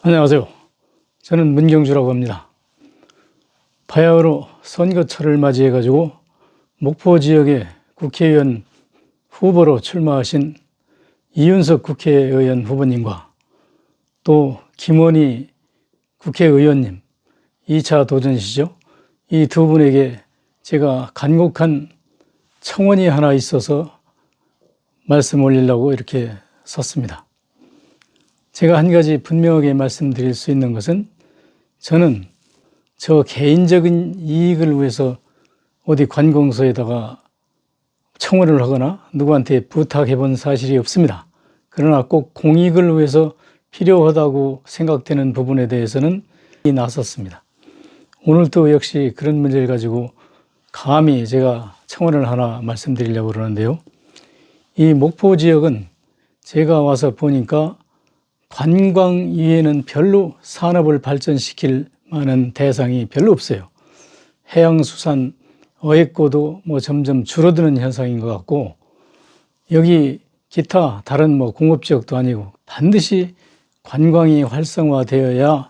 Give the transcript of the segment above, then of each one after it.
안녕하세요. 저는 문경주라고 합니다. 바야흐로 선거철을 맞이해가지고 목포 지역의 국회의원 후보로 출마하신 이윤석 국회의원 후보님과 또 김원희 국회의원님 2차 도전이시죠. 이 두 분에게 제가 간곡한 청원이 하나 있어서 말씀 올리려고 이렇게 섰습니다. 제가 한 가지 분명하게 말씀드릴 수 있는 것은 저는 저 개인적인 이익을 위해서 어디 관공서에다가 청원을 하거나 누구한테 부탁해 본 사실이 없습니다. 그러나 꼭 공익을 위해서 필요하다고 생각되는 부분에 대해서는 나섰습니다. 오늘도 역시 그런 문제를 가지고 감히 제가 청원을 하나 말씀드리려고 그러는데요. 이 목포 지역은 제가 와서 보니까 관광 이외에는 별로 산업을 발전시킬 만한 대상이 별로 없어요. 해양수산, 어획고도 점점 줄어드는 현상인 것 같고, 여기 기타 다른 공업지역도 아니고 반드시 관광이 활성화되어야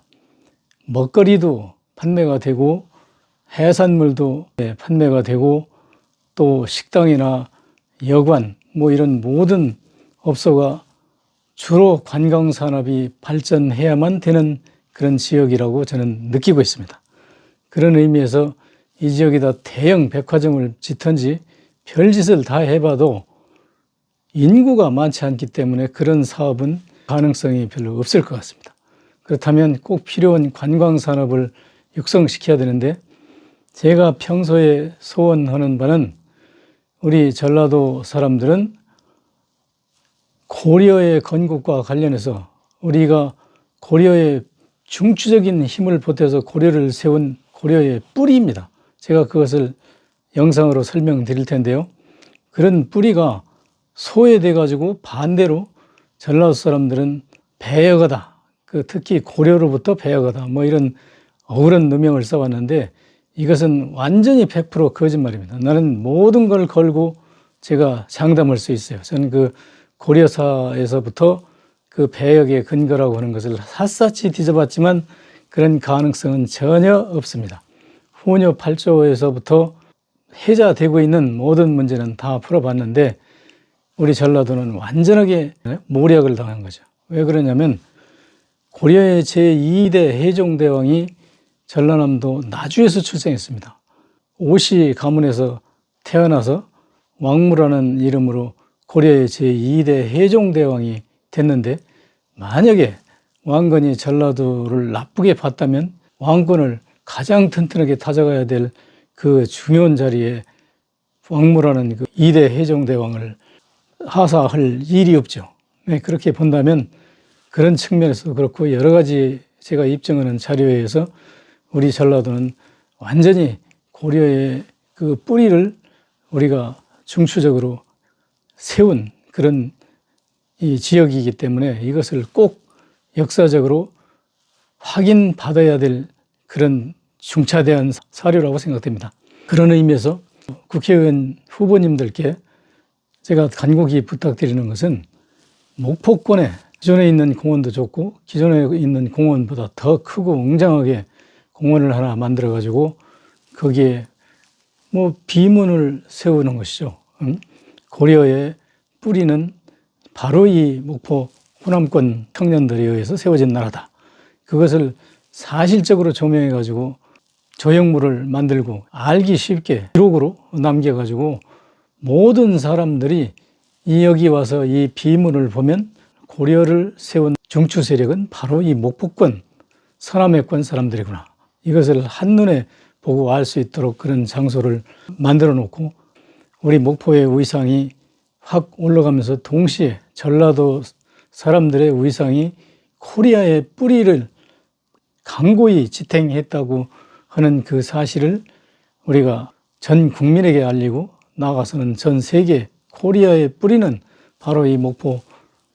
먹거리도 판매가 되고 해산물도 판매가 되고 또 식당이나 여관 이런 모든 업소가 주로 관광산업이 발전해야만 되는 그런 지역이라고 저는 느끼고 있습니다. 그런 의미에서 이 지역에다 대형 백화점을 짓든지 별짓을 다 해봐도 인구가 많지 않기 때문에 그런 사업은 가능성이 별로 없을 것 같습니다. 그렇다면 꼭 필요한 관광산업을 육성시켜야 되는데, 제가 평소에 소원하는 바는 우리 전라도 사람들은 고려의 건국과 관련해서 우리가 고려의 중추적인 힘을 보태서 고려를 세운 고려의 뿌리입니다. 제가 그것을 영상으로 설명드릴 텐데요. 그런 뿌리가 소외돼 가지고 반대로 전라도 사람들은 배역하다, 특히 고려로부터 배역하다 이런 억울한 누명을 써왔는데, 이것은 완전히 100% 거짓말입니다. 나는 모든 걸 걸고 제가 장담할 수 있어요. 저는 고려사에서부터 배역의 근거라고 하는 것을 샅샅이 뒤져봤지만 그런 가능성은 전혀 없습니다. 후녀 8조에서부터 해자되고 있는 모든 문제는 다 풀어봤는데 우리 전라도는 완전하게 모략을 당한 거죠. 왜 그러냐면 고려의 제2대 해종대왕이 전라남도 나주에서 출생했습니다. 오씨 가문에서 태어나서 왕무라는 이름으로 고려의 제2대 해종대왕이 됐는데, 만약에 왕건이 전라도를 나쁘게 봤다면 왕권을 가장 튼튼하게 다져가야 될 그 중요한 자리에 왕무라는 2대 해종대왕을 하사할 일이 없죠. 그렇게 본다면 그런 측면에서도 그렇고 여러 가지 제가 입증하는 자료에 의해서 우리 전라도는 완전히 고려의 뿌리를 우리가 중추적으로 세운 그런 이 지역이기 때문에 이것을 꼭 역사적으로 확인받아야 될 그런 중차대한 사료라고 생각됩니다. 그런 의미에서 국회의원 후보님들께 제가 간곡히 부탁드리는 것은 목포권에 기존에 있는 공원도 좋고 기존에 있는 공원보다 더 크고 웅장하게 공원을 하나 만들어 가지고 거기에 비문을 세우는 것이죠. 고려의 뿌리는 바로 이 목포 호남권 청년들에 의해서 세워진 나라다. 그것을 사실적으로 조명해 가지고 조형물을 만들고 알기 쉽게 기록으로 남겨 가지고 모든 사람들이 여기 와서 이 비문을 보면 고려를 세운 중추 세력은 바로 이 목포권 서남해권 사람들이구나, 이것을 한눈에 보고 알 수 있도록 그런 장소를 만들어 놓고 우리 목포의 위상이 확 올라가면서 동시에 전라도 사람들의 위상이 코리아의 뿌리를 강고히 지탱했다고 하는 그 사실을 우리가 전 국민에게 알리고 나아가서는 전 세계 코리아의 뿌리는 바로 이 목포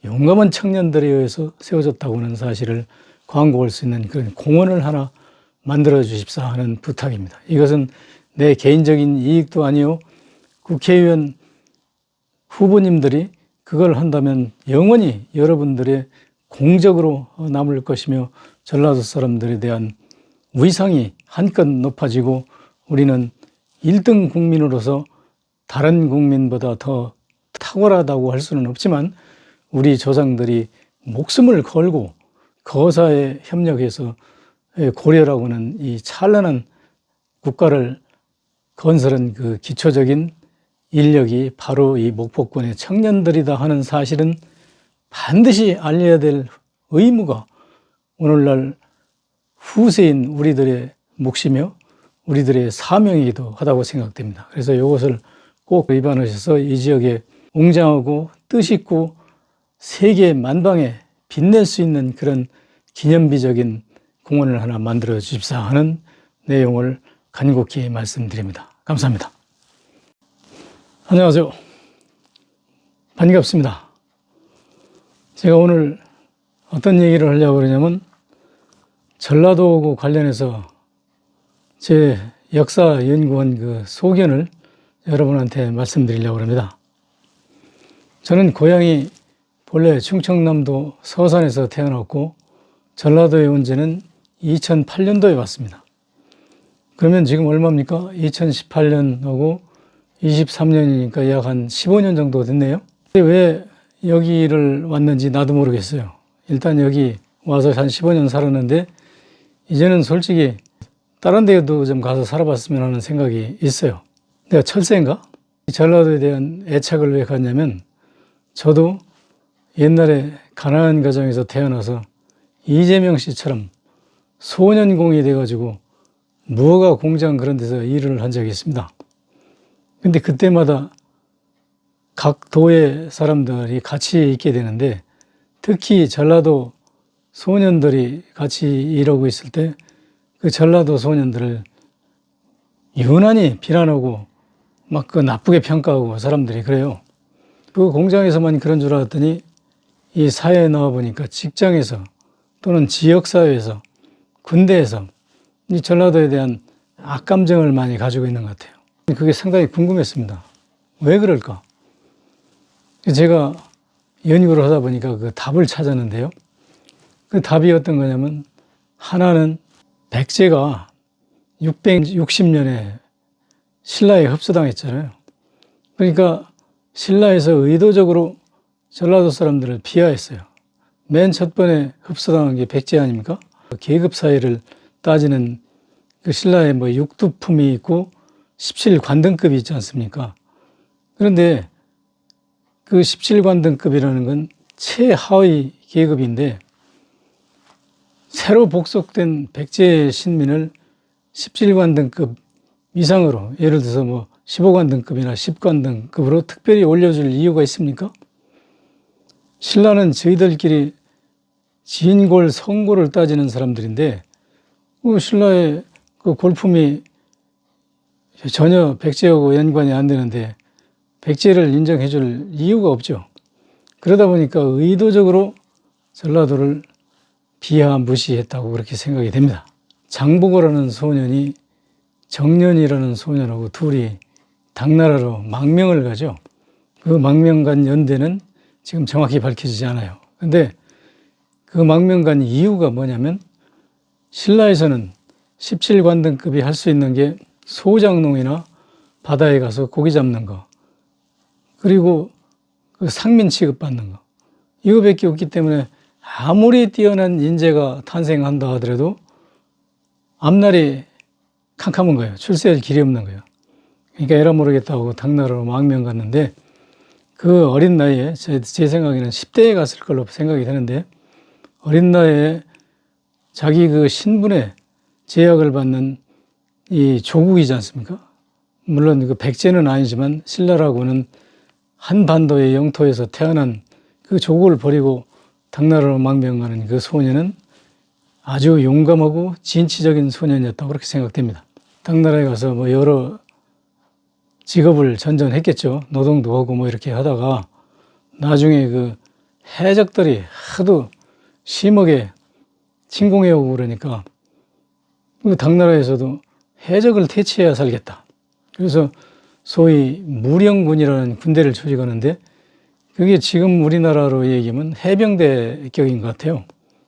용감한 청년들에 의해서 세워졌다고 하는 사실을 광고할 수 있는 그런 공원을 하나 만들어 주십사 하는 부탁입니다. 이것은 내 개인적인 이익도 아니요, 국회의원 후보님들이 그걸 한다면 영원히 여러분들의 공적으로 남을 것이며 전라도 사람들에 대한 위상이 한껏 높아지고 우리는 1등 국민으로서 다른 국민보다 더 탁월하다고 할 수는 없지만 우리 조상들이 목숨을 걸고 거사에 협력해서 고려라고 하는 이 찬란한 국가를 건설한 그 기초적인 인력이 바로 이 목포권의 청년들이다 하는 사실은 반드시 알려야 될 의무가 오늘날 후세인 우리들의 몫이며 우리들의 사명이기도 하다고 생각됩니다. 그래서 이것을 꼭 입안하셔서 이 지역에 웅장하고 뜻있고 세계 만방에 빛낼 수 있는 그런 기념비적인 공원을 하나 만들어 주십사 하는 내용을 간곡히 말씀드립니다. 감사합니다. 안녕하세요. 반갑습니다. 제가 오늘 어떤 얘기를 하려고 그러냐면 전라도하고 관련해서 제 역사연구원 그 소견을 여러분한테 말씀드리려고 합니다. 저는 고향이 본래 충청남도 서산에서 태어났고 전라도에 온 지는 2008년도에 왔습니다. 그러면 지금 얼마입니까? 2018년하고 23년이니까 약 한 15년 정도 됐네요. 왜 여기를 왔는지 나도 모르겠어요. 일단 여기 와서 한 15년 살았는데 이제는 솔직히 다른 데도 좀 가서 살아봤으면 하는 생각이 있어요. 내가 철새인가? 전라도에 대한 애착을 왜 갖냐면 저도 옛날에 가난한 가정에서 태어나서 이재명 씨처럼 소년공이 돼가지고 무허가 공장 그런 데서 일을 한 적이 있습니다. 근데 그때마다 각 도의 사람들이 같이 있게 되는데 특히 전라도 소년들이 같이 일하고 있을 때 그 전라도 소년들을 유난히 비난하고 막 그 나쁘게 평가하고 사람들이 그래요. 그 공장에서만 그런 줄 알았더니 이 사회에 나와보니까 직장에서 또는 지역사회에서 군대에서 이 전라도에 대한 악감정을 많이 가지고 있는 것 같아요. 그게 상당히 궁금했습니다. 왜 그럴까? 제가 연구를 하다 보니까 그 답을 찾았는데요. 그 답이 어떤 거냐면 하나는 백제가 660년에 신라에 흡수당했잖아요. 그러니까 신라에서 의도적으로 전라도 사람들을 비하했어요. 맨 첫 번에 흡수당한 게 백제 아닙니까? 계급 사회를 따지는 그 신라에 뭐 육두품이 있고 17관등급이 있지 않습니까? 그런데 그 17관등급이라는 건 최하위 계급인데 새로 복속된 백제 신민을 17관등급 이상으로 예를 들어서 뭐 15관등급이나 10관등급으로 특별히 올려줄 이유가 있습니까? 신라는 저희들끼리 진골, 성골을 따지는 사람들인데 그 신라의 그 골품이 전혀 백제하고 연관이 안 되는데 백제를 인정해 줄 이유가 없죠. 그러다 보니까 의도적으로 전라도를 비하 무시했다고 그렇게 생각이 됩니다. 장보고라는 소년이 정년이라는 소년하고 둘이 당나라로 망명을 가죠. 그 망명 간 연대는 지금 정확히 밝혀지지 않아요. 근데 그 망명 간 이유가 뭐냐면 신라에서는 17관등급이 할 수 있는 게 소장농이나 바다에 가서 고기 잡는 거 그리고 그 상민 취급받는 거 이거밖에 없기 때문에 아무리 뛰어난 인재가 탄생한다 하더라도 앞날이 캄캄한 거예요. 출세할 길이 없는 거예요. 그러니까 에라 모르겠다고 당나라로 망명 갔는데 그 어린 나이에 제 생각에는 10대에 갔을 걸로 생각이 되는데 어린 나이에 자기 그 신분에 제약을 받는 이 조국이지 않습니까? 물론 그 백제는 아니지만 신라라고는 한반도의 영토에서 태어난 그 조국을 버리고 당나라로 망명하는 그 소년은 아주 용감하고 진취적인 소년이었다고 그렇게 생각됩니다. 당나라에 가서 뭐 여러 직업을 전전했겠죠. 노동도 하고 뭐 이렇게 하다가 나중에 그 해적들이 하도 심하게 침공해오고 그러니까 그 당나라에서도 해적을 퇴치해야 살겠다. 그래서 소위 무령군이라는 군대를 조직하는데 그게 지금 우리나라로 얘기하면 해병대격인 것 같아요.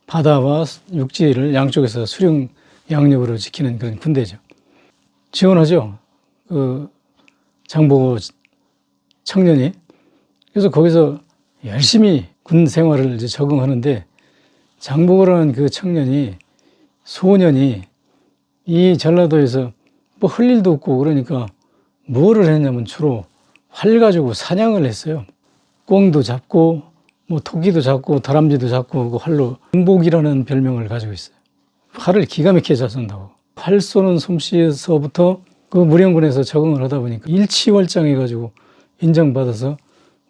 바다와 육지를 양쪽에서 수령 양력으로 지키는 그런 군대죠. 지원하죠. 그 장보고 청년이. 그래서 거기서 열심히 군 생활을 이제 적응하는데, 장보고라는 그 청년이, 소년이 이 전라도에서 뭐 할 일도 없고 그러니까 뭐를 했냐면 주로 활 가지고 사냥을 했어요. 꿩도 잡고 뭐 토끼도 잡고 다람쥐도 잡고 그 활로 은복이라는 별명을 가지고 있어요. 활을 기가 막히게 잘 쏜다고. 활 쏘는 솜씨에서부터 그 무령군에서 적응을 하다 보니까 일치월장해 가지고 인정받아서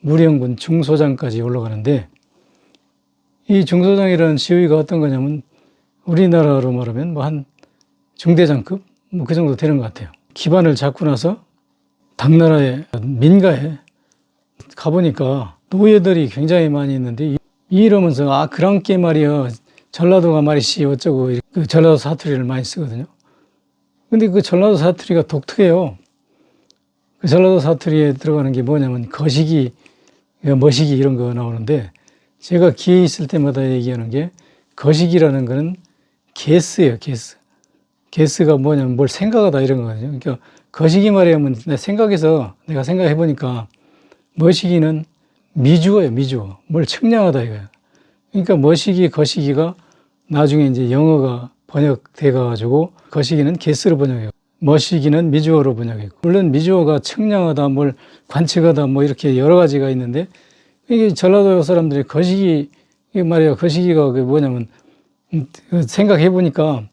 무령군 중소장까지 올라가는데, 이 중소장이라는 지위가 어떤 거냐면 우리나라로 말하면 뭐 한 중대장급 뭐 그 정도 되는 것 같아요. 기반을 잡고 나서 당나라의 민가에 가보니까 노예들이 굉장히 많이 있는데, 이러면서 아 그랑께 말이야 전라도가 말이시 어쩌고, 그 전라도 사투리를 많이 쓰거든요. 근데 그 전라도 사투리가 독특해요. 그 전라도 사투리에 들어가는 게 뭐냐면 거시기, 머시기 이런 거 나오는데, 제가 기회 있을 때마다 얘기하는 게 거시기라는 거는 게스예요. 게스. 게스가 뭐냐면 뭘 생각하다 이런 거거든요. 그러니까 거시기 말이면 내가 생각해 보니까 머시기는 미주어예요. 미주어. 뭘 측량하다 이거예요. 그러니까 머시기, 거시기가 나중에 이제 영어가 번역돼 가지고 거시기는 게스로 번역해요. 머시기는 미주어로 번역했고, 물론 미주어가 측량하다, 뭘 관측하다 뭐 이렇게 여러 가지가 있는데, 이게 전라도 사람들이 거시기, 이게 말이야, 거시기가 뭐냐면 생각해 보니까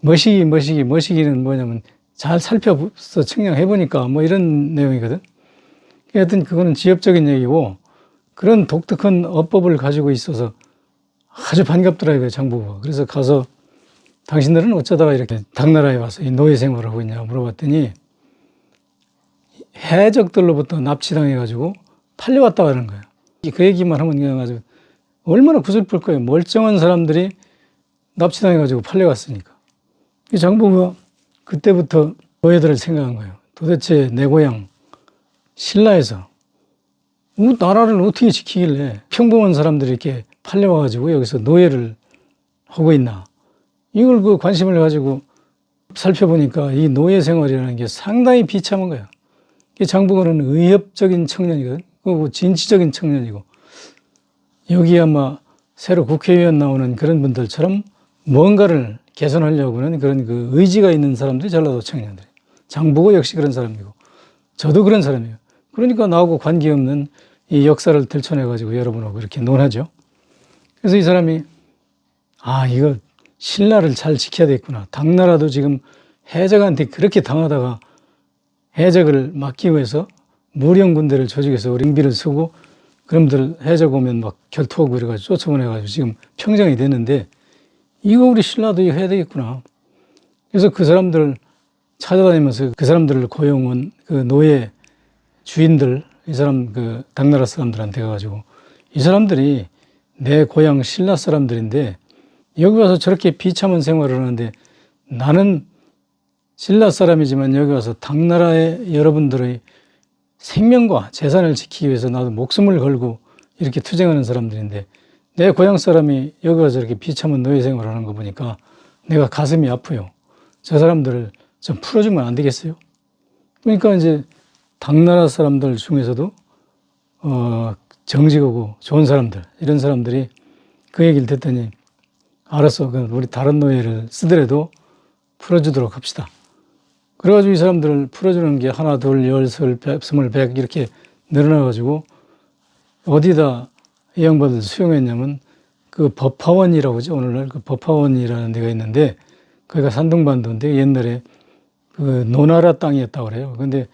머시기는 뭐냐면 잘 살펴서 측량해 보니까 뭐 이런 내용이거든. 하여튼 그거는 지엽적인 얘기고, 그런 독특한 어법을 가지고 있어서 아주 반갑더라고요, 장보고가. 그래서 가서 당신들은 어쩌다가 이렇게 당나라에 와서 이 노예 생활을 하고 있냐 물어봤더니, 해적들로부터 납치당해가지고 팔려왔다고 하는 거예요. 그 얘기만 하면 그냥 아주 얼마나 구슬플 거예요. 멀쩡한 사람들이 납치당해가지고 팔려왔으니까. 이 장보고가 그때부터 노예들을 생각한 거예요. 도대체 내 고향 신라에서 나라를 어떻게 지키길래 평범한 사람들이 이렇게 팔려와가지고 여기서 노예를 하고 있나. 이걸 그 관심을 가지고 살펴보니까 이 노예 생활이라는 게 상당히 비참한 거예요. 장보고는 의협적인 청년이거든. 그리고 진취적인 청년이고, 여기 아마 새로 국회의원 나오는 그런 분들처럼 뭔가를 개선하려고 하는 그런 그 의지가 있는 사람들이 전라도 청년들이에요. 장보고 역시 그런 사람이고, 저도 그런 사람이에요. 그러니까 나하고 관계없는 이 역사를 들춰내가지고 여러분하고 이렇게 논하죠. 그래서 이 사람이, 아, 이거 신라를 잘 지켜야 되겠구나. 당나라도 지금 해적한테 그렇게 당하다가 해적을 막기 위해서 무령군대를 조직해서 링비를 쓰고, 그놈들 해적 오면 막 결투하고 이래가지고 쫓아보내가지고 지금 평정이 됐는데, 이거 우리 신라도 이거 해야 되겠구나. 그래서 그 사람들을 찾아다니면서 그 사람들을 고용한 그 노예 주인들, 이 사람 그 당나라 사람들한테 가가지고, 이 사람들이 내 고향 신라 사람들인데 여기 와서 저렇게 비참한 생활을 하는데, 나는 신라 사람이지만 여기 와서 당나라의 여러분들의 생명과 재산을 지키기 위해서 나도 목숨을 걸고 이렇게 투쟁하는 사람들인데, 내 고향 사람이 여기 와서 이렇게 비참한 노예 생활을 하는 거 보니까 내가 가슴이 아프요. 저 사람들을 좀 풀어주면 안 되겠어요? 그러니까 이제 당나라 사람들 중에서도 정직하고 좋은 사람들, 이런 사람들이 그 얘기를 듣더니, 알았어, 우리 다른 노예를 쓰더라도 풀어주도록 합시다. 그래가지고 이 사람들을 풀어주는 게 하나, 둘, 열, 설, 스물, 백 이렇게 늘어나가지고 어디다 이 양반들 수용했냐면 그 법화원이라고 하죠. 오늘날 그 법화원이라는 데가 있는데, 거기가 산둥반도인데 옛날에 그 노나라 땅이었다고 그래요. 근데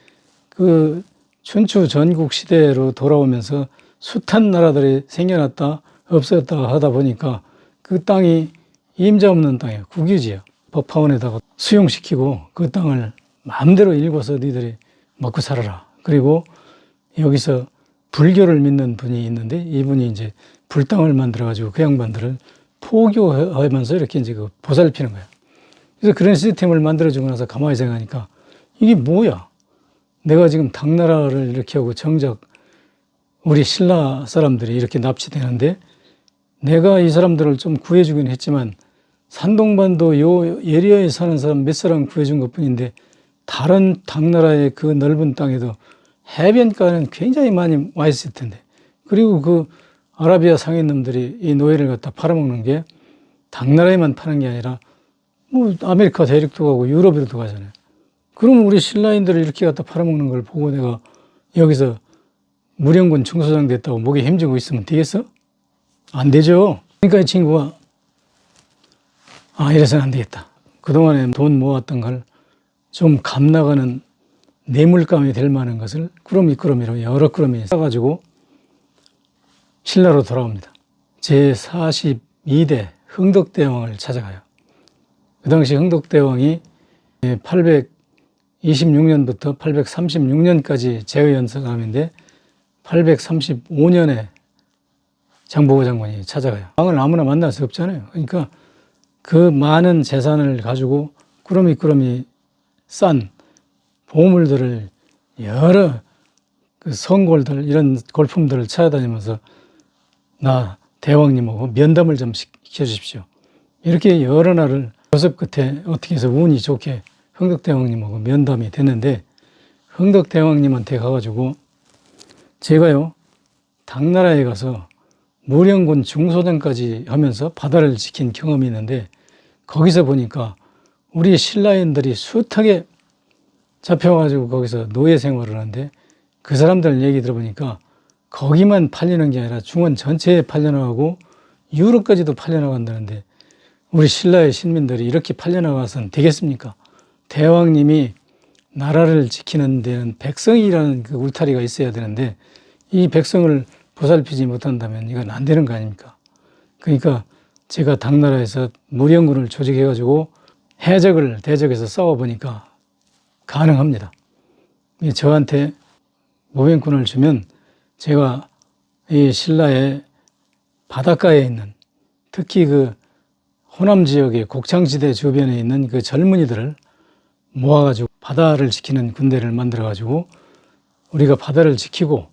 그 춘추 전국 시대로 돌아오면서 숱한 나라들이 생겨났다 없어졌다 하다 보니까 그 땅이 임자 없는 땅이에요. 국유지야. 법화원에다가 수용시키고 그 땅을 마음대로 일궈서 니들이 먹고 살아라. 그리고 여기서 불교를 믿는 분이 있는데, 이분이 이제 불당을 만들어가지고 그 양반들을 포교하면서 이렇게 이제 그 보살피는 거야. 그래서 그런 시스템을 만들어주고 나서 가만히 생각하니까, 이게 뭐야? 내가 지금 당나라를 이렇게 하고 정작 우리 신라 사람들이 이렇게 납치되는데 내가 이 사람들을 좀 구해주긴 했지만 산동반도 요 에리어에 사는 사람 몇 사람 구해준 것뿐인데 다른 당나라의 그 넓은 땅에도 해변가에는 굉장히 많이 와 있을 텐데, 그리고 그 아라비아 상인놈들이 이 노예를 갖다 팔아먹는 게 당나라에만 파는 게 아니라 뭐 아메리카 대륙도 가고 유럽에도 가잖아요. 그럼 우리 신라인들을 이렇게 갖다 팔아먹는 걸 보고 내가 여기서 무령군 중소장 됐다고 목에 힘주고 있으면 되겠어? 안 되죠. 그러니까 이 친구가 이래서는 안 되겠다. 그동안에 돈 모았던 걸 좀 값나가는 뇌물감이 될 만한 것을 꾸러미꾸러미로 여러 꾸러미 싸가지고 신라로 돌아옵니다. 제42대 흥덕대왕을 찾아가요. 그 당시 흥덕대왕이 826년부터 836년까지 제의연서감인데 835년에 장보고 장군이 찾아가요. 왕을 아무나 만날 수 없잖아요. 그러니까 그 많은 재산을 가지고 꾸러미 싼 보물들을 여러 그 성골들 이런 골품들을 찾아다니면서 나 대왕님하고 면담을 좀 시켜주십시오. 이렇게 여러 날을 교섭 끝에 어떻게 해서 운이 좋게 흥덕대왕님하고 면담이 됐는데, 흥덕대왕님한테 가가지고 제가요 당나라에 가서 무령군 중소장까지 하면서 바다를 지킨 경험이 있는데, 거기서 보니까 우리 신라인들이 숱하게 잡혀가지고 거기서 노예 생활을 하는데, 그 사람들 얘기 들어보니까 거기만 팔리는 게 아니라 중원 전체에 팔려나가고 유럽까지도 팔려나간다는데, 우리 신라의 신민들이 이렇게 팔려나가서는 되겠습니까? 대왕님이 나라를 지키는 데는 백성이라는 그 울타리가 있어야 되는데 이 백성을 보살피지 못한다면 이건 안 되는 거 아닙니까? 그러니까 제가 당나라에서 무령군을 조직해가지고 해적을 대적해서 싸워보니까 가능합니다. 저한테 모병군을 주면 제가 이 신라의 바닷가에 있는, 특히 그 호남 지역의 곡창지대 주변에 있는 그 젊은이들을 모아가지고 바다를 지키는 군대를 만들어가지고 우리가 바다를 지키고,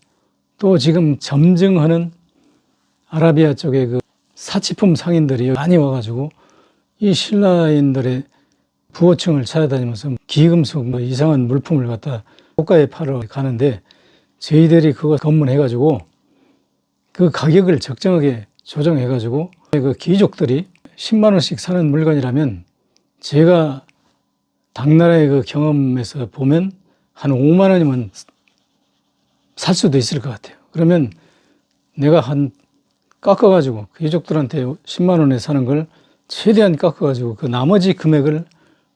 또 지금 점증하는 아라비아 쪽에 그 사치품 상인들이 많이 와가지고 이 신라인들의 부호층을 찾아다니면서 기금속 뭐 이상한 물품을 갖다 고가에 팔러 가는데, 저희들이 그거 검문해가지고 그 가격을 적정하게 조정해가지고 그 귀족들이 10만 원씩 사는 물건이라면 제가 당나라의 그 경험에서 보면 한 5만 원이면 살 수도 있을 것 같아요. 그러면 내가 한 깎아가지고 귀족들한테 10만 원에 사는 걸 최대한 깎아가지고 그 나머지 금액을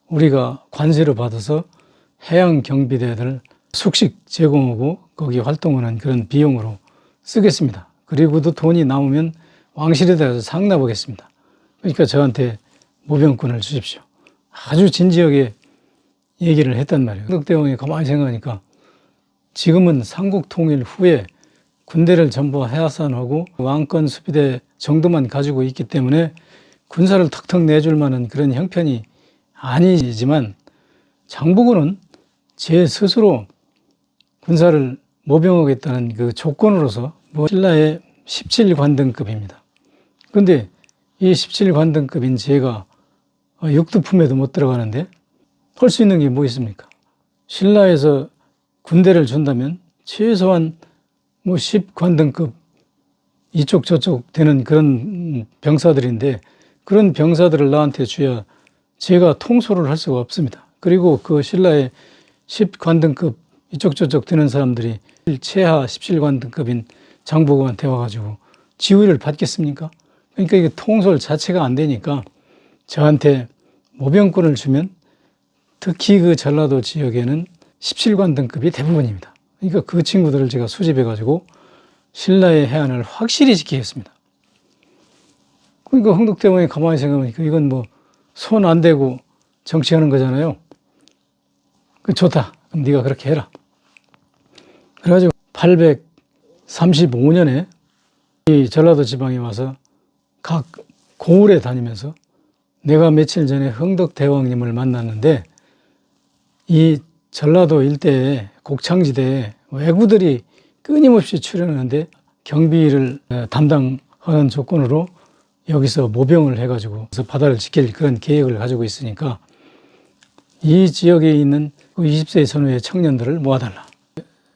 우리가 관세로 받아서 해양 경비대들 숙식 제공하고 거기 활동하는 그런 비용으로 쓰겠습니다. 그리고도 돈이 남으면 왕실에다 가서 상납하겠습니다. 그러니까 저한테 모병군을 주십시오. 아주 진지하게 얘기를 했단 말이에요. 흥덕대왕이 가만히 생각하니까 지금은 삼국 통일 후에 군대를 전부 해산하고 왕권 수비대 정도만 가지고 있기 때문에 군사를 턱턱 내줄 만한 그런 형편이 아니지만, 장보고는 제 스스로 군사를 모병하겠다는 그 조건으로서 신라의 17관등급입니다. 그런데 이 17관등급인 제가 육두품에도 못 들어가는데 할 수 있는 게 뭐 있습니까? 신라에서 군대를 준다면 최소한 뭐 10관등급 이쪽 저쪽 되는 그런 병사들인데, 그런 병사들을 나한테 줘야 제가 통솔을 할 수가 없습니다. 그리고 그 신라의 10관등급 이쪽 저쪽 되는 사람들이 최하 17관등급인 장보고한테 와가지고 지휘를 받겠습니까? 그러니까 이게 통솔 자체가 안 되니까 저한테 모병군을 주면, 특히 그 전라도 지역에는 17관등급이 대부분입니다. 그러니까 그 친구들을 제가 수집해가지고 신라의 해안을 확실히 지키겠습니다. 그러니까 흥덕대왕이 가만히 생각하니까 이건 뭐 손 안 대고 정치하는 거잖아요. 좋다. 그럼 네가 그렇게 해라. 그래가지고 835년에 이 전라도 지방에 와서 각 고을에 다니면서 내가 며칠 전에 흥덕대왕님을 만났는데, 이 전라도 일대에 곡창지대에 왜구들이 끊임없이 출연하는데 경비를 담당하는 조건으로 여기서 모병을 해가지고 바다를 지킬 그런 계획을 가지고 있으니까 이 지역에 있는 20세 전후의 청년들을 모아달라.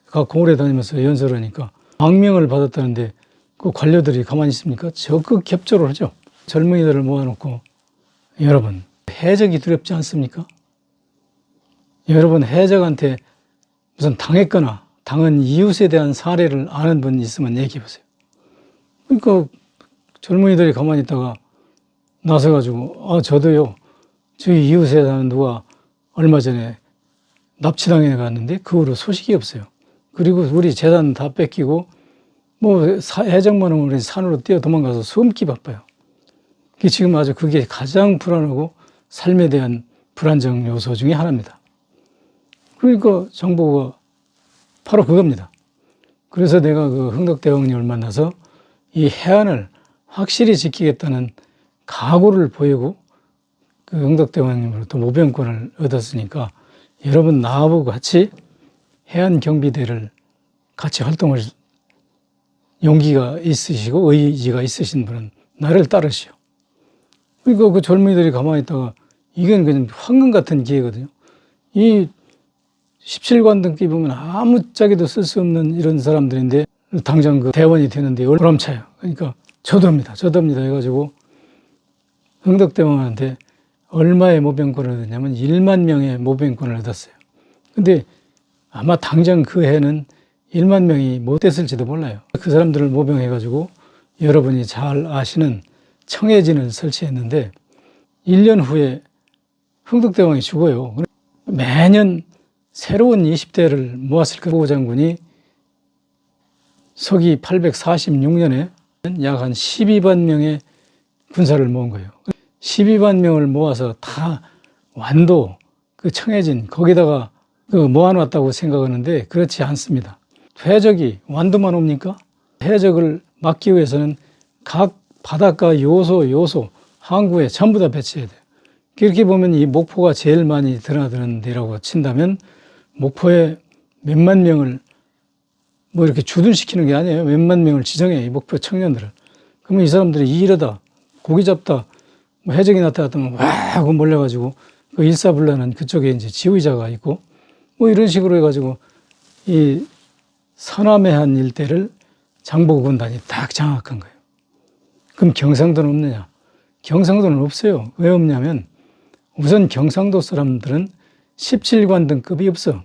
각 고을에 다니면서 연설하니까 망명을 받았다는데 그 관료들이 가만히 있습니까? 적극 협조를 하죠. 젊은이들을 모아놓고 여러분 해적이 두렵지 않습니까? 여러분 해적한테 무슨 당했거나 당한 이웃에 대한 사례를 아는 분 있으면 얘기해 보세요. 그러니까 젊은이들이 가만히 있다가 나서가지고 저도요 저희 이웃에 사는 누가 얼마 전에 납치당해 갔는데 그 후로 소식이 없어요. 그리고 우리 재산 다 뺏기고 뭐 해적만 오면 우리 산으로 뛰어 도망가서 숨기 바빠요. 지금 아주 그게 가장 불안하고 삶에 대한 불안정 요소 중에 하나입니다. 그러니까 정부가 바로 그겁니다. 그래서 내가 그 흥덕대왕님을 만나서 이 해안을 확실히 지키겠다는 각오를 보이고 그 흥덕대왕님으로부터 모병권을 얻었으니까 여러분 나하고 같이 해안경비대를 같이 활동을 용기가 있으시고 의지가 있으신 분은 나를 따르시오. 그러니까 그 젊은이들이 가만히 있다가 이건 그냥 황금 같은 기회거든요. 이 17관 등기 보면 아무짝에도 쓸 수 없는 이런 사람들인데 당장 그 대원이 되는데 보람차요. 그러니까 저도입니다 해가지고 흥덕대왕한테 얼마의 모병권을 얻었냐면 1만 명의 모병권을 얻었어요. 근데 아마 당장 그 해는 1만 명이 못 됐을지도 몰라요. 그 사람들을 모병해가지고 여러분이 잘 아시는 청해진을 설치했는데 1년 후에 흥덕대왕이 죽어요. 매년 새로운 20대를 모았을 그 보고 장군이 서기 846년에 약 한 12만 명의 군사를 모은 거예요. 12만 명을 모아서 다 완도, 그 청해진, 거기다가 그 모아놨다고 생각하는데 그렇지 않습니다. 해적이 완도만 옵니까? 해적을 막기 위해서는 각 바닷가 요소, 항구에 전부 다 배치해야 돼요. 그렇게 보면 이 목포가 제일 많이 드나드는 데라고 친다면 목포에 몇만 명을 뭐 이렇게 주둔시키는 게 아니에요. 몇만 명을 지정해, 이 목포 청년들을. 그러면 이 사람들이 일하다, 고기 잡다, 뭐 해적이 나타났다면 와 하고 몰려가지고 그 일사불란한 그쪽에 이제 지휘자가 있고 뭐 이런 식으로 해가지고 이 서남해안 일대를 장보군단이 딱 장악한 거예요. 그럼 경상도는 없느냐? 경상도는 없어요. 왜 없냐면 우선 경상도 사람들은 17관 등급이 없어.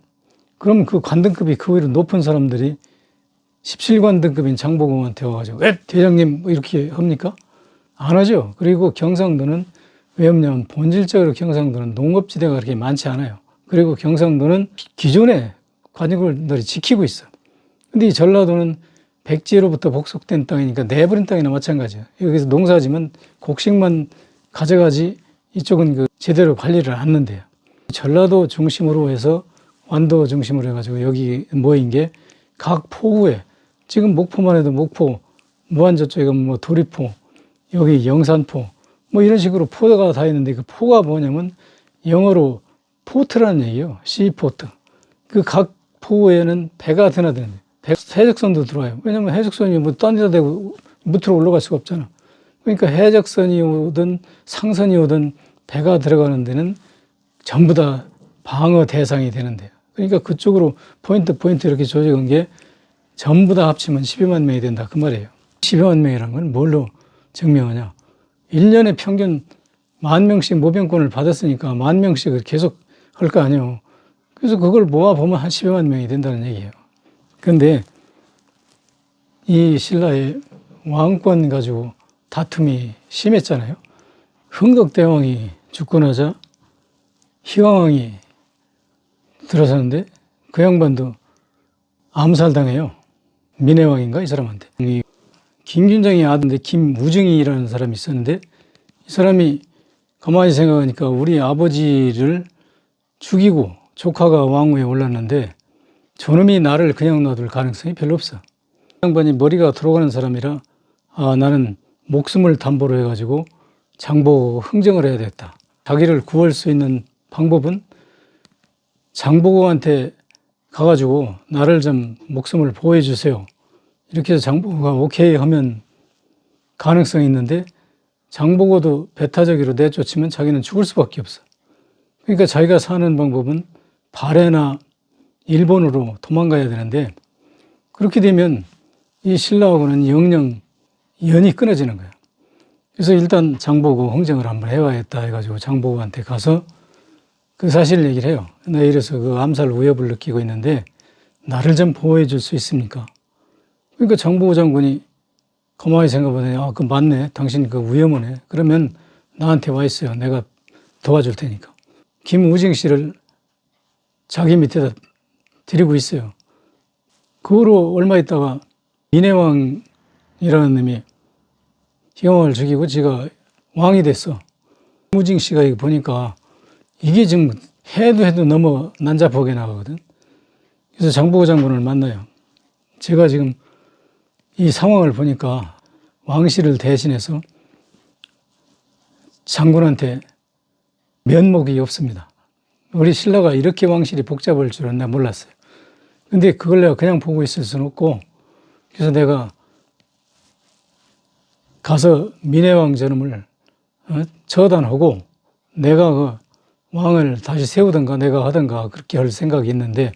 그럼 그 관등급이 그 위로 높은 사람들이 17관 등급인 장보고한테 와가지고 왜 대장님 뭐 이렇게 합니까? 안 하죠. 그리고 경상도는 왜 없냐면 본질적으로 경상도는 농업지대가 그렇게 많지 않아요. 그리고 경상도는 기존의 관직들이 지키고 있어. 근데 이 전라도는 백제로부터 복속된 땅이니까 내버린 땅이나 마찬가지예요. 여기서 농사지면 곡식만 가져가지 이쪽은 그 제대로 관리를 안 한대요. 전라도 중심으로 해서 완도 중심으로 해가지고 여기 모인 게 각 포구에 지금 목포만 해도 목포, 무안 저쪽에 뭐 도리포, 여기 영산포 뭐 이런 식으로 포가 다 있는데 그 포가 뭐냐면 영어로 포트라는 얘기예요. 시포트. 그 각 포에는 배가 드나드는데 해적선도 들어와요. 왜냐면 해적선이 뭐 딴 데다 대고 밑으로 올라갈 수가 없잖아. 그러니까 해적선이 오든 상선이 오든 배가 들어가는 데는 전부 다 방어 대상이 되는데요. 그러니까 그쪽으로 포인트 이렇게 조직한 게 전부 다 합치면 12만 명이 된다 그 말이에요. 12만 명이라는 건 뭘로 증명하냐? 1년에 평균 10,000명씩 모병권을 받았으니까 10,000명씩을 계속 할 거 아니에요. 그래서 그걸 모아보면 한 12만 명이 된다는 얘기예요. 그런데 이 신라의 왕권 가지고 다툼이 심했잖아요. 흥덕대왕이 죽고 나자 희왕왕이 들어서는데 그 양반도 암살당해요. 민해왕인가 이 사람한테. 김균장의 아들인데 김우중이라는 사람이 있었는데 이 사람이 가만히 생각하니까 우리 아버지를 죽이고 조카가 왕위에 올랐는데 저놈이 나를 그냥 놔둘 가능성이 별로 없어. 이 양반이 머리가 돌아가는 사람이라 나는 목숨을 담보로 해가지고 장보고 흥정을 해야 되겠다. 자기를 구할 수 있는 방법은 장보고한테 가가지고 나를 좀 목숨을 보호해 주세요. 이렇게 해서 장보고가 오케이 하면 가능성이 있는데 장보고도 배타적으로 내쫓으면 자기는 죽을 수밖에 없어. 그러니까 자기가 사는 방법은 발해나 일본으로 도망가야 되는데 그렇게 되면 이 신라하고는 영영 연이 끊어지는 거야. 그래서 일단 장보고 흥정을 한번 해봐야겠다 해가지고 장보고한테 가서 그 사실을 얘기를 해요. 나 이래서 그 암살 위협을 느끼고 있는데 나를 좀 보호해 줄 수 있습니까? 그러니까 장보고 장군이 가만히 생각해보더니 그 맞네. 당신 그 위험하네. 그러면 나한테 와 있어요. 내가 도와줄 테니까. 김우징 씨를 자기 밑에다 데리고 있어요. 그 후로 얼마 있다가 민해왕이라는 놈이 희왕을 죽이고 지가 왕이 됐어. 김우징 씨가 이거 보니까 이게 지금 해도 너무 난잡하게 나가거든. 그래서 장보고 장군을 만나요. 제가 지금 이 상황을 보니까 왕실을 대신해서 장군한테 면목이 없습니다. 우리 신라가 이렇게 왕실이 복잡할 줄은 내가 몰랐어요. 근데 그걸 내가 그냥 보고 있을 수는 없고, 그래서 내가 가서 민해왕 저놈을 처단하고 내가 그 왕을 다시 세우든가 내가 하든가 그렇게 할 생각이 있는데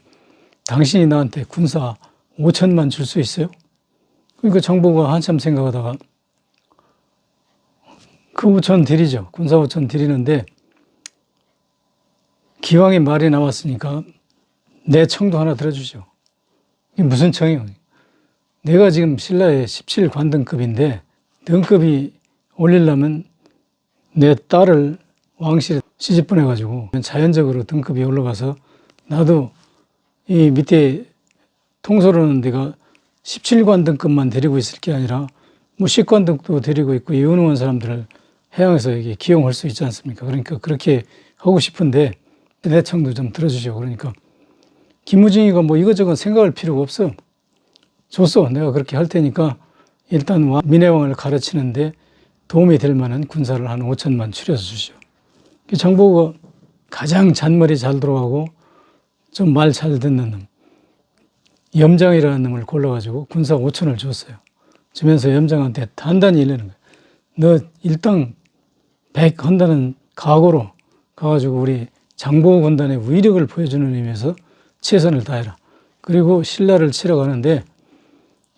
당신이 나한테 군사 5천만 줄 수 있어요? 그러니까 장보고가 한참 생각하다가 그 5천 드리죠. 군사 5천 드리는데 기왕에 말이 나왔으니까 내 청도 하나 들어주죠. 이게 무슨 청이요? 내가 지금 신라의 17관등급인데 등급이 올리려면 내 딸을 왕실에 시집 보내가지고 자연적으로 등급이 올라가서 나도 이 밑에 통솔하는 데가 17관 등급만 데리고 있을 게 아니라 뭐 10관 등도 데리고 있고 유능한 사람들을 해양에서 이게 기용할 수 있지 않습니까? 그러니까 그렇게 하고 싶은데 내 청도 좀 들어주시오. 그러니까 김우징이가 뭐 이것저것 생각할 필요가 없어. 줬어. 내가 그렇게 할 테니까 일단 민해왕을 가르치는데 도움이 될 만한 군사를 한 5천만 추려서 주시오. 장보고가 가장 잔머리 잘 들어가고 좀 말 잘 듣는 놈, 염장이라는 놈을 골라가지고 군사 5천을 줬어요. 주면서 염장한테 단단히 일르는 거예요. 너 일당 100 한다는 각오로 가가지고 우리 장보고 군단의 위력을 보여주는 의미에서 최선을 다해라. 그리고 신라를 치러 가는데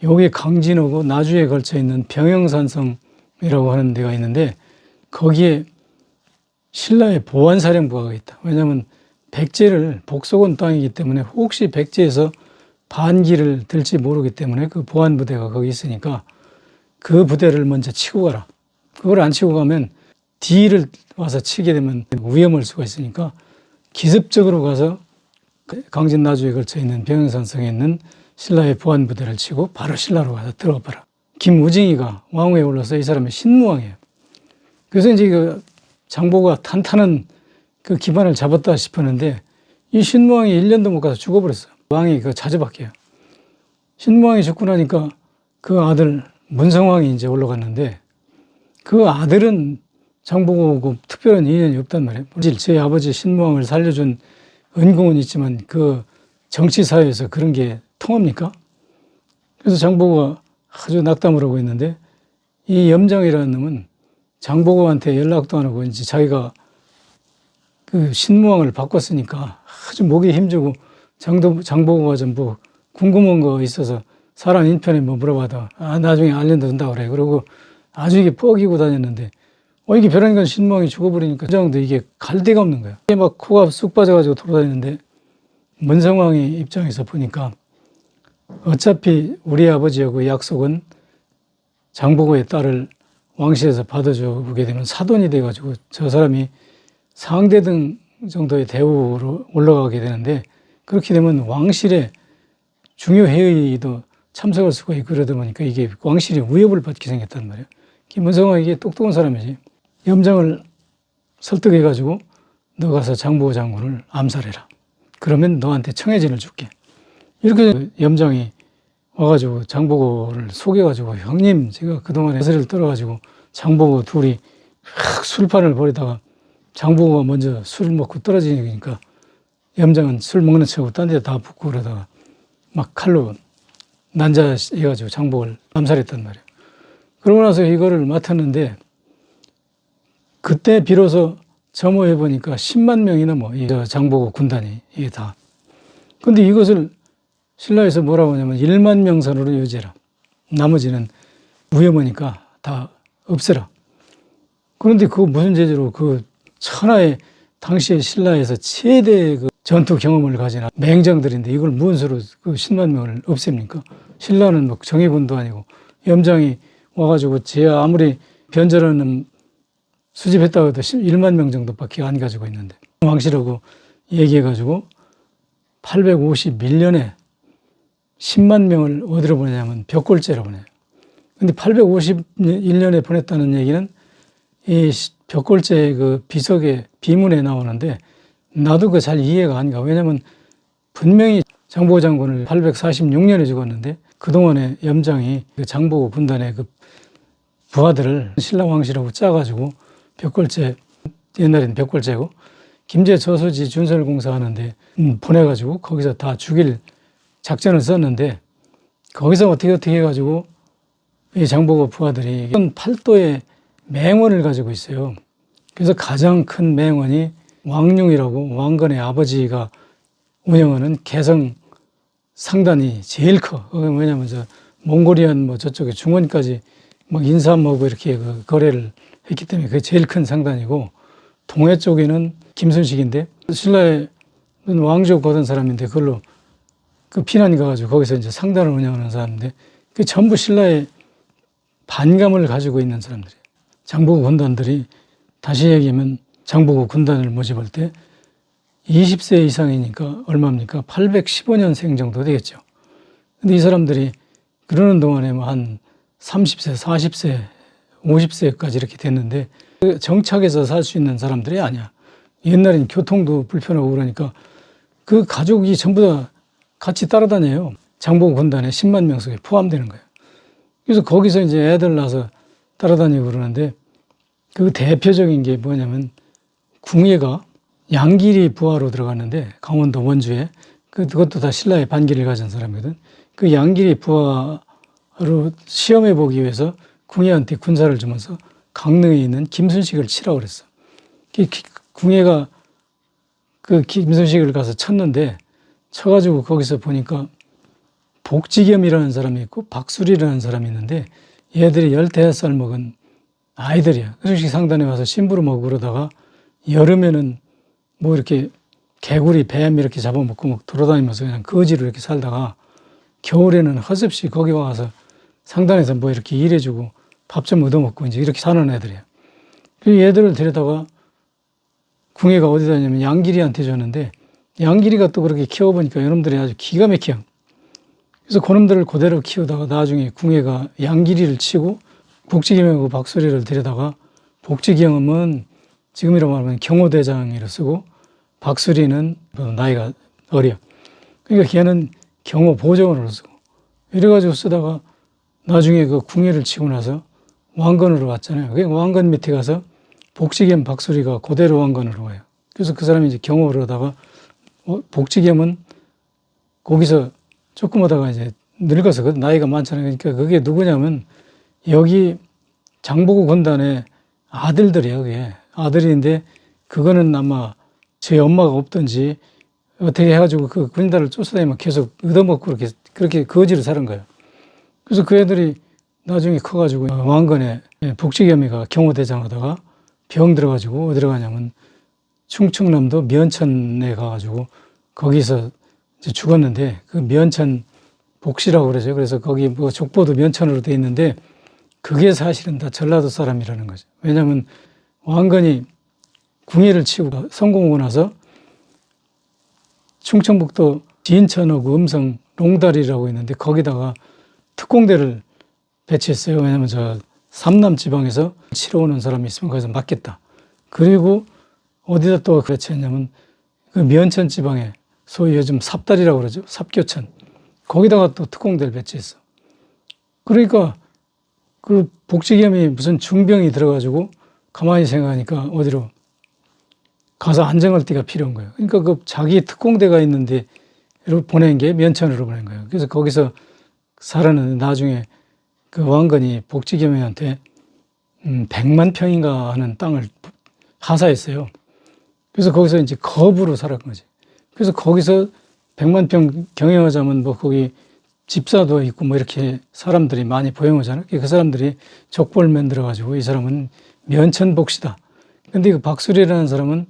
여기 강진호고 나주에 걸쳐 있는 병영산성이라고 하는 데가 있는데 거기에 신라의 보안사령부가 있다. 왜냐하면 백제를 복속은 땅이기 때문에 혹시 백제에서 반기를 들지 모르기 때문에 그 보안부대가 거기 있으니까 그 부대를 먼저 치고 가라. 그걸 안 치고 가면 뒤를 와서 치게 되면 위험할 수가 있으니까 기습적으로 가서 강진 나주에 걸쳐 있는 병영산성에 있는 신라의 보안부대를 치고 바로 신라로 가서 들어가 봐라. 김우징이가 왕위에 올라서 이 사람이 신무왕이에요. 그래서 이제 그 장보고가 탄탄한 그 기반을 잡았다 싶었는데 이 신무왕이 1년도 못 가서 죽어버렸어요. 왕이 그 자제바뀌어요. 신무왕이 죽고 나니까 그 아들 문성왕이 이제 올라갔는데 그 아들은 장보고하고 특별한 인연이 없단 말이에요. 제 아버지 신무왕을 살려준 은공은 있지만 그 정치사회에서 그런 게 통합니까? 그래서 장보고가 아주 낙담을 하고 있는데 이 염장이라는 놈은 장보고한테 연락도 안 하고 이제 자기가 그 신무왕을 바꿨으니까 아주 목에 힘주고 장보고가 좀 뭐 궁금한 거 있어서 사람 인편에 뭐 물어봐도 나중에 알려준다 그래. 그러고 아주 이게 뻐기고 다녔는데 이게 벼랑간 신무왕이 죽어버리니까 장도 이게 갈 데가 없는 거야. 이게 막 코가 쑥 빠져가지고 돌아다니는데 문성왕이 입장에서 보니까 어차피 우리 아버지하고 약속은 장보고의 딸을 왕실에서 받아주게 되면 사돈이 돼가지고 저 사람이 상대등 정도의 대우로 올라가게 되는데 그렇게 되면 왕실의 중요 회의도 참석할 수가 있고 그러다 보니까 이게 왕실이 위협을 받게 생겼단 말이에요. 김문성은 이게 똑똑한 사람이지. 염장을 설득해가지고 너 가서 장보고 장군을 암살해라. 그러면 너한테 청해진을 줄게. 이렇게 염장이 와가지고 장보고를 속여가지고 형님 제가 그동안에 해설을 떨어가지고 장보고 둘이 술판을 벌이다가 장보고가 먼저 술을 먹고 떨어지니까 염장은 술 먹는 척하고 딴 데 다 붙고 그러다가 막 칼로 난자해가지고 장복을 암살했단 말이에요. 그러고 나서 이거를 맡았는데 그때 비로소 점호해보니까 10만 명이나 이 장보고 군단이 이게 다. 근데 이것을 신라에서 뭐라고 하냐면 1만 명선으로 유지해라. 나머지는 위험하니까 다 없애라. 그런데 그거 무슨 재주로 그 천하의 당시에 신라에서 최대의 그 전투 경험을 가진 맹장들인데 이걸 무슨 수로 그 10만 명을 없앱니까? 신라는 뭐 정예군도 아니고 염장이 와가지고 제 아무리 변절하는 수집했다고 해도 1만 명 정도밖에 안 가지고 있는데 왕실하고 얘기해가지고 851년에 10만 명을 어디로 보내냐면 벽골제로 보내요. 근데 851년에 보냈다는 얘기는 이 벽골제의 그 비석의 비문에 나오는데 나도 그 잘 이해가 안 가. 왜냐면 분명히 장보고 장군을 846년에 죽었는데 그동안에 염장이 그 장보고 군단의 그 부하들을 신라 왕실하고 짜가지고 벽골제, 옛날에는 벽골제고 김제 저수지 준설공사 하는데 보내가지고 거기서 다 죽일 작전을 썼는데 거기서 어떻게 해가지고 이 장보고 부하들이 팔도의 맹원을 가지고 있어요. 그래서 가장 큰 맹원이 왕룡이라고 왕건의 아버지가 운영하는 개성 상단이 제일 커. 왜냐면 몽골이안 저쪽에 중원까지 인사하고 이렇게 그 거래를 했기 때문에 그게 제일 큰 상단이고 동해 쪽에는 김순식인데 신라의 왕족 거던 사람인데 그걸로 그 피난이 가가지고 거기서 이제 상단을 운영하는 사람인데 그 전부 신라의 반감을 가지고 있는 사람들이에요. 장보고 군단들이 다시 얘기하면 장보고 군단을 모집할 때 20세 이상이니까 얼마입니까? 815년생 정도 되겠죠. 근데 이 사람들이 그러는 동안에 한 30세, 40세, 50세까지 이렇게 됐는데 정착해서 살 수 있는 사람들이 아니야. 옛날엔 교통도 불편하고 그러니까 그 가족이 전부 다 같이 따라다녀요. 장보고 군단에 10만 명 속에 포함되는 거예요. 그래서 거기서 이제 애들 낳아서 따라다니고 그러는데 그 대표적인 게 뭐냐면 궁예가 양길이 부하로 들어갔는데 강원도 원주에 그것도 다 신라의 반기를 가진 사람이거든. 그 양길이 부하로 시험해 보기 위해서 궁예한테 군사를 주면서 강릉에 있는 김순식을 치라고 그랬어. 궁예가 그 김순식을 가서 쳤는데 쳐가지고 거기서 보니까 복지겸이라는 사람이 있고 박수리라는 사람이 있는데 얘들이 15살 먹은 아이들이야. 김순식 상단에 와서 심부름 먹고 그러다가 여름에는 이렇게 개구리, 뱀 이렇게 잡아먹고 돌아다니면서 그냥 거지로 이렇게 살다가 겨울에는 헛없이 거기 와서 상단에서 이렇게 일해주고 밥 좀 얻어먹고 이제 이렇게 사는 애들이야. 그 얘들을 데려다가 궁예가 어디다 냐면 양길이한테 줬는데 양길이가 또 그렇게 키워보니까 이놈들이 아주 기가 막혀. 그래서 그놈들을 그대로 키우다가 나중에 궁예가 양길이를 치고 복지겸하고 박소리를 데려다가 복지겸은 지금이라고 말하면 경호대장이라 쓰고 박수리는 나이가 어려. 그러니까 걔는 경호보정으로 쓰고 이래가지고 쓰다가 나중에 그 궁예를 치고 나서 왕건으로 왔잖아요. 그 왕건 밑에 가서 복지겸 박수리가 그대로 왕건으로 와요. 그래서 그 사람이 이제 경호를 하다가 복지겸은 거기서 조금 하다가 이제 늙어서 나이가 많잖아요. 그러니까 그게 누구냐면 여기 장보고 군단의 아들들이야. 그게 아들인데 그거는 아마 제 엄마가 없던지 어떻게 해가지고 그 군단을 쫓아다니면 계속 얻어먹고 그렇게 거지로 사는 거예요. 그래서 그 애들이 나중에 커가지고 왕건에 복지겸이가 경호대장 하다가 병 들어가지고 어디로 가냐면 충청남도 면천에 가가지고 거기서 이제 죽었는데 그 면천 복시라고 그러죠. 그래서 거기 족보도 면천으로 돼 있는데 그게 사실은 다 전라도 사람이라는 거죠. 왜냐하면 왕건이 궁예를 치고 성공하고 나서 충청북도 진천하고 음성 롱다리라고 있는데 거기다가 특공대를 배치했어요. 왜냐하면 삼남 지방에서 치러 오는 사람이 있으면 거기서 맞겠다. 그리고 어디다 또 배치했냐면 그 면천 지방에 소위 요즘 삽다리라고 그러죠. 삽교천. 거기다가 또 특공대를 배치했어. 그러니까 그 복지겸이 무슨 중병이 들어가지고 가만히 생각하니까 어디로 가서 안정할 때가 필요한 거예요. 그러니까 그 자기 특공대가 있는데 보낸 게 면천으로 보낸 거예요. 그래서 거기서 살았는데 나중에 그 왕건이 복지겸한테 100만 평인가 하는 땅을 하사했어요. 그래서 거기서 이제 거부로 살았던 거지. 그래서 거기서 100만 평 경영하자면 뭐 거기 집사도 있고 뭐 이렇게 사람들이 많이 보행하잖아요. 그 사람들이 족보를 만들어가지고 이 사람은 면천복시다. 근데 그 박수리라는 사람은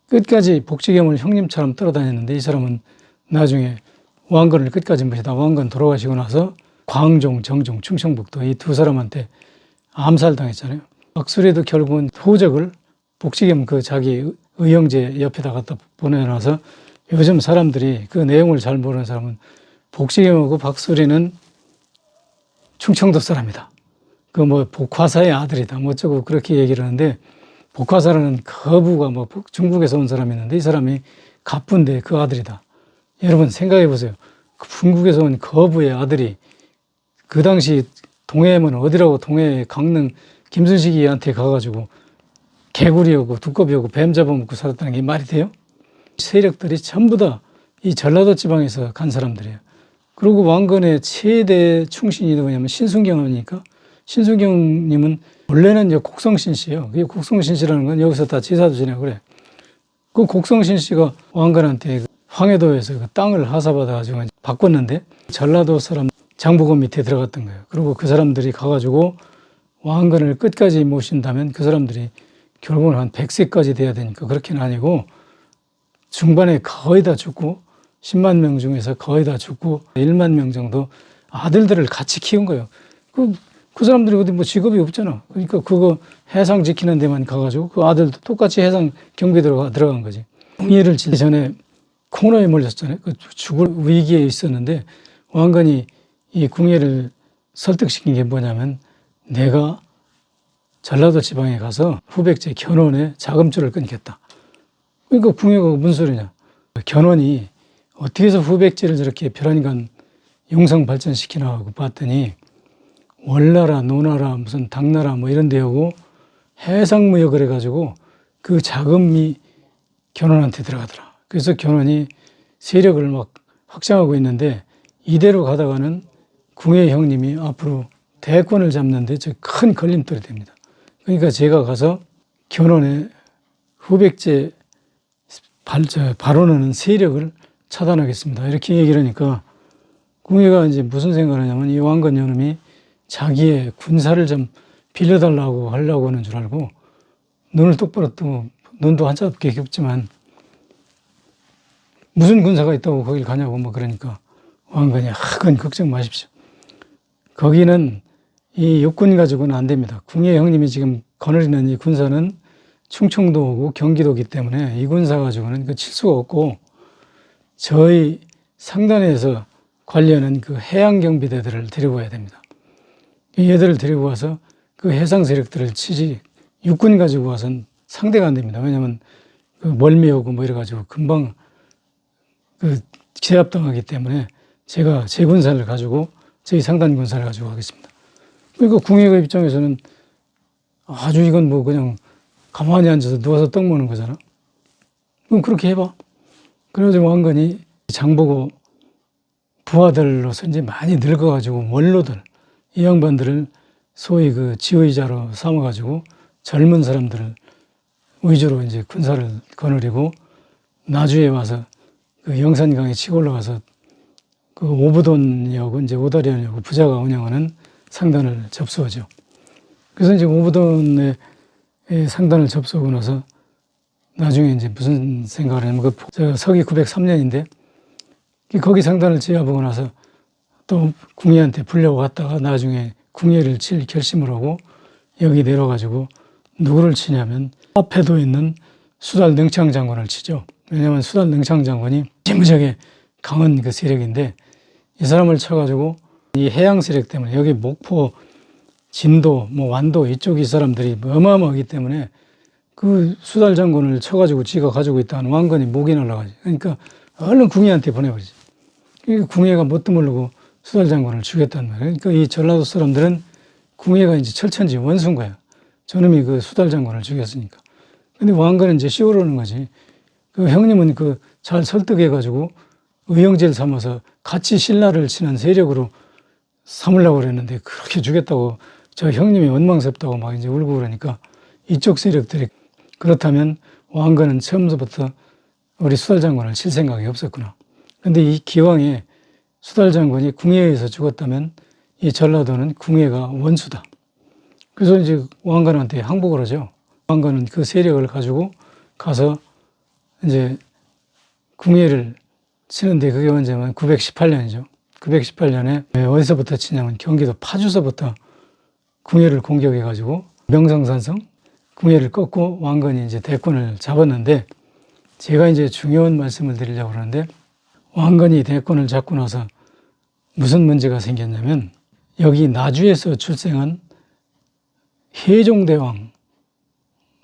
끝까지 복지겸을 형님처럼 따라다녔는데 이 사람은 나중에 왕건을 끝까지 모시다 왕건 돌아가시고 나서 광종, 정종, 충청북도 이 두 사람한테 암살당했잖아요. 박수리도 결국은 호적을 복지겸 그 자기 의형제 옆에다 갖다 보내놔서 요즘 사람들이 그 내용을 잘 모르는 사람은 복지겸하고 박수리는 충청도 사람이다. 그 뭐 복화사의 아들이다. 뭐 어쩌고 그렇게 얘기를 하는데 복화사라는 거부가 뭐 중국에서 온 사람이 있는데 이 사람이 갑부인데 그 아들이다. 여러분 생각해 보세요. 그 중국에서 온 거부의 아들이 그 당시 동해면 어디라고 동해 강릉 김순식이한테 가가지고 개구리하고 두꺼비하고 뱀 잡아먹고 살았다는 게 말이 돼요? 세력들이 전부 다 이 전라도 지방에서 간 사람들이에요. 그리고 왕건의 최대 충신이 누구냐면 신순경이니까 신순경님은 원래는 이제 곡성신 씨예요. 그 곡성신 씨라는 건 여기서 다 제사도 지내고 그래. 그 곡성신 씨가 왕건한테 황해도에서 그 땅을 하사받아가지고 바꿨는데 전라도 사람 장보고 밑에 들어갔던 거예요. 그리고 그 사람들이 가가지고 왕건을 끝까지 모신다면 그 사람들이 결국은 한 100세까지 돼야 되니까 그렇게는 아니고 중반에 거의 다 죽고 10만 명 중에서 거의 다 죽고 1만 명 정도 아들들을 같이 키운 거예요. 그 사람들이 어디 뭐 직업이 없잖아. 그러니까 그거 해상 지키는 데만 가가지고 그 아들도 똑같이 해상 경비 들어간 거지. 궁예를 질 전에 코로나에 몰렸잖아요. 그 죽을 위기에 있었는데 왕건이 이 궁예를 설득시킨 게 뭐냐면 내가 전라도 지방에 가서 후백제 견훤의 자금줄을 끊겠다. 그러니까 궁예가 무슨 소리냐. 견훤이 어떻게 해서 후백제를 저렇게 별안간 용성 발전시키나 하고 봤더니 월나라, 노나라, 무슨 당나라 뭐 이런 데하고 해상무역을 해가지고 그 자금이 견훤한테 들어가더라. 그래서 견훤이 세력을 막 확장하고 있는데 이대로 가다가는 궁예 형님이 앞으로 대권을 잡는데 큰 걸림돌이 됩니다. 그러니까 제가 가서 견훤의 후백제 발언하는 세력을 차단하겠습니다. 이렇게 얘기를 하니까 궁예가 이제 무슨 생각을 하냐면 이 왕건 여놈이 자기의 군사를 좀 빌려달라고 하려고 하는 줄 알고 눈을 똑바로 뜨고 눈도 한자없게 겹지만 무슨 군사가 있다고 거길 가냐고 뭐 그러니까 왕건이 그건 걱정 마십시오. 거기는 이 육군 가지고는 안 됩니다. 궁예 형님이 지금 거느리는 이 군사는 충청도고 경기도이기 때문에 이 군사 가지고는 그 칠 수가 없고 저희 상단에서 관리하는 그 해양경비대들을 데리고 와야 됩니다. 얘들을 데리고 와서 그 해상 세력들을 치지 육군 가지고 와서는 상대가 안 됩니다. 왜냐하면 그 멀미하고 뭐 이래가지고 금방 그 제압당하기 때문에 제가 제 군사를 가지고 저희 상단 군사를 가지고 가겠습니다. 그러니까 궁예가 입장에서는 아주 이건 뭐 그냥 가만히 앉아서 누워서 떡 먹는 거잖아. 그럼 그렇게 해봐. 그래가지고 왕건이 장보고 부하들로서 이제 많이 늙어가지고 원로들, 이 양반들을 소위 그 지휘자로 삼아가지고 젊은 사람들을 위주로 이제 군사를 거느리고 나주에 와서 그 영산강에 치고 올라가서 그 오부돈이하고 이제 오다리안이하고 부자가 운영하는 상단을 접수하죠. 그래서 이제 오부돈의 상단을 접수하고 나서 나중에 이제 무슨 생각을 하냐면 그 서기 903년인데 거기 상단을 제압하고 나서 또 궁예한테 불려왔다가 나중에 궁예를 칠 결심을 하고 여기 내려가지고 누구를 치냐면 앞에도 있는 수달 능창 장군을 치죠. 왜냐하면 수달 능창 장군이 무지하게 강한 그 세력인데 이 사람을 쳐가지고 이 해양 세력 때문에 여기 목포, 진도, 뭐 완도 이쪽 이 사람들이 어마어마하기 때문에 그 수달 장군을 쳐가지고 지가 가지고 있다는 왕건이 목이 날라가지. 그러니까 얼른 궁예한테 보내버리지. 그러니까 궁예가 뭣도 모르고 수달 장군을 죽였단 말이에요. 그러니까 이 전라도 사람들은 궁예가 이제 철천지 원수인 거야. 저놈이 그 수달 장군을 죽였으니까. 근데 왕건은 이제 씌우려는 거지. 그 형님은 그 잘 설득해가지고 의형제를 삼아서 같이 신라를 치는 세력으로 삼으려고 그랬는데 그렇게 주겠다고 저 형님이 원망스럽다고 막 이제 울고 그러니까 이쪽 세력들이 그렇다면 왕건은 처음부터 우리 수달 장군을 칠 생각이 없었구나. 근데 이 기왕에 수달 장군이 궁예에서 죽었다면 이 전라도는 궁예가 원수다. 그래서 이제 왕건한테 항복을 하죠. 왕건은 그 세력을 가지고 가서 이제 궁예를 치는데 그게 언제면 918년이죠. 918년에 어디서부터 치냐면 경기도 파주서부터 궁예를 공격해가지고 명성산성 궁예를 꺾고 왕건이 이제 대권을 잡았는데 제가 이제 중요한 말씀을 드리려고 그러는데 왕건이 대권을 잡고 나서 무슨 문제가 생겼냐면 여기 나주에서 출생한 회종대왕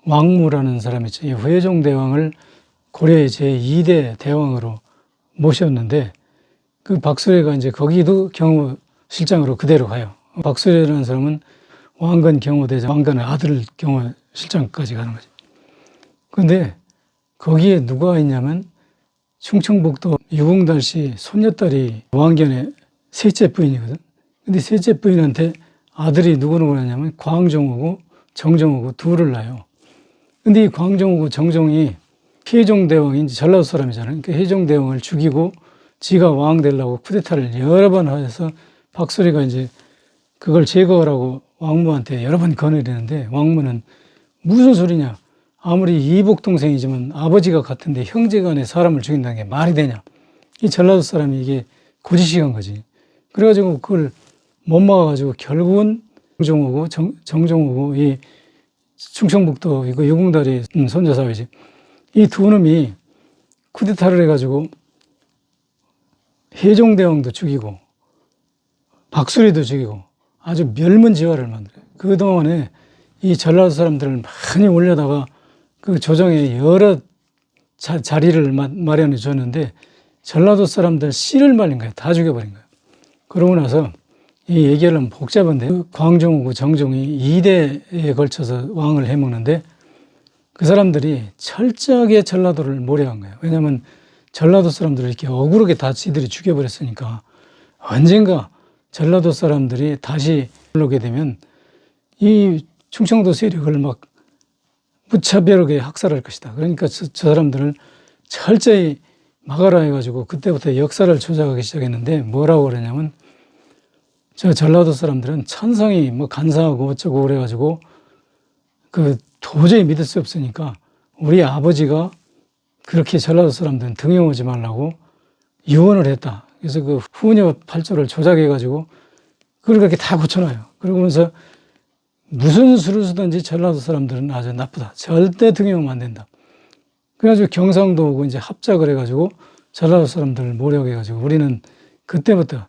왕무라는 사람이 있죠. 이 회종대왕을 고려의 제2대 대왕으로 모셨는데 그 박수래가 이제 거기도 경호실장으로 그대로 가요. 박수래라는 사람은 왕건 경호대장, 왕건의 아들 경호실장까지 가는 거죠. 근데 거기에 누가 있냐면 충청북도 유궁달씨 손녀딸이 왕견의 셋째 부인이거든. 근데 셋째 부인한테 아들이 누구냐면 광종우고 정종우고 둘을 낳아요. 근데 이 광종우고 정종이 혜종대왕이 이제 전라도 사람이잖아요. 그러니까 혜종대왕을 죽이고 지가 왕 되려고 쿠데타를 여러 번 해서 박수리가 이제 그걸 제거하라고 왕무한테 여러 번 건의했는데 왕무는 무슨 소리냐. 아무리 이복 동생이지만 아버지가 같은데 형제 간에 사람을 죽인다는 게 말이 되냐. 이 전라도 사람이 이게 고지식한 거지. 그래가지고 그걸 못 막아가지고 결국은 정종우고 정종우고 이 충청북도 이거 유궁다리 손자사위지. 이 두 놈이 쿠데타를 해가지고 혜종대왕도 죽이고 박수리도 죽이고 아주 멸문지화를 만들어요. 그동안에 이 전라도 사람들을 많이 올려다가 그 조정에 여러 자리를 마련해 줬는데 전라도 사람들 씨를 말린 거예요. 다 죽여버린 거예요. 그러고 나서 이 얘기하려면 복잡한데 그 광종우고 정종이 2대에 걸쳐서 왕을 해먹는데 그 사람들이 철저하게 전라도를 몰약한 거예요. 왜냐하면 전라도 사람들을 이렇게 억울하게 다 지들이 죽여버렸으니까 언젠가 전라도 사람들이 다시 올라오게 되면 이 충청도 세력을 막 무차별하게 학살할 것이다. 그러니까 저 사람들을 철저히 막아라 해가지고 그때부터 역사를 조작하기 시작했는데 뭐라고 그러냐면 저 전라도 사람들은 천성이 뭐 간사하고 어쩌고 그래가지고 그 도저히 믿을 수 없으니까 우리 아버지가 그렇게 전라도 사람들은 등용하지 말라고 유언을 했다. 그래서 그 후녀 8조를 조작해가지고 그걸 그렇게 다 고쳐놔요. 그러면서 무슨 수를 쓰든지 전라도 사람들은 아주 나쁘다. 절대 등용하면 안 된다. 그래가지고 경상도 오고 이제 합작을 해가지고 전라도 사람들을 모략해가지고 우리는 그때부터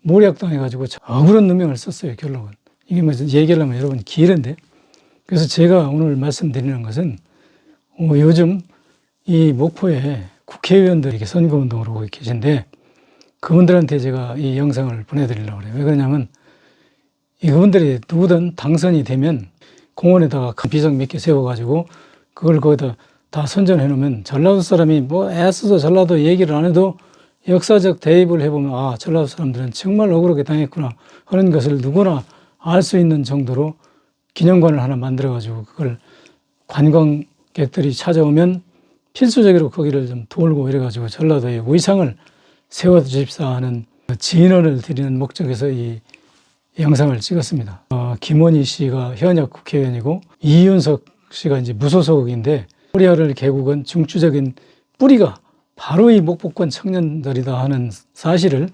모략당해가지고 억울한 누명을 썼어요. 결론은. 이게 뭐 얘기하려면 여러분 길은데. 그래서 제가 오늘 말씀드리는 것은 요즘 이 목포에 국회의원들이 이렇게 선거운동을 하고 계신데 그분들한테 제가 이 영상을 보내드리려고 그래요. 왜 그러냐면 이분들이 누구든 당선이 되면 공원에다가 큰 비석 몇 개 세워가지고 그걸 거기다 다 선전해 놓으면 전라도 사람이 뭐 애써서 전라도 얘기를 안 해도 역사적 대입을 해보면 아 전라도 사람들은 정말 억울하게 당했구나 하는 것을 누구나 알 수 있는 정도로 기념관을 하나 만들어가지고 그걸 관광객들이 찾아오면 필수적으로 거기를 좀 돌고 이래가지고 전라도의 위상을 세워주십사 하는 진언을 드리는 목적에서 이 영상을 찍었습니다. 김원희 씨가 현역 국회의원이고 이윤석 씨가 이제 무소속인데 코리아를 개국은 중추적인 뿌리가 바로 이 목포권 청년들이다 하는 사실을